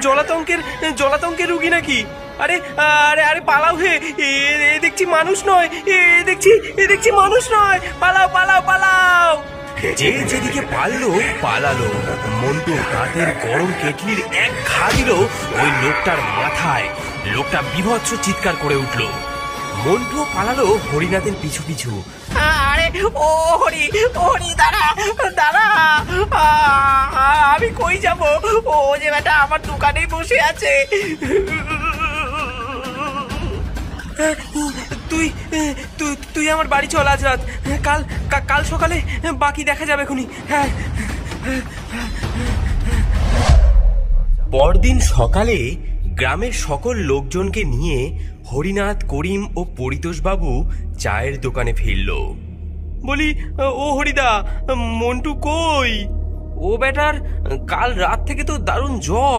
জলাতঙ্কের জলাতঙ্কের রুগী নাকি? আরে আরে আরে পালাও হে, এ দেখছি মানুষ নয়, এ দেখছি মানুষ নয়, পালাও পালাও পালাও। যে যেদিকে পারলো পালালো। মন্টু হাতের গরম কেটলির এক ঘা দিল ওই লোকটার মাথায়। লোকটা বীভৎস চিৎকার করে উঠল। মন্টু পালালো হরিনাথের পিছু পিছু। আরে ও হরি, হরি দাঁড়া দাঁড়া, আমি কই যাব? ও যে বেটা আমার দোকানেই বসে আছে। তুই তুই তুই আমার বাড়ি চল আজ রাত, কাল কাল সকালে বাকি দেখা যাবে খুনি। হ্যাঁ। পরদিন সকালে গ্রামের সকল লোকজনকে নিয়ে হরিনাথ, করিম ও পরিতোষবাবু চায়ের দোকানে ফিরল। বলি, ও হরিদা, মন্টু কই? ও বেটার কাল রাত থেকে তো দারুণ জ্বর।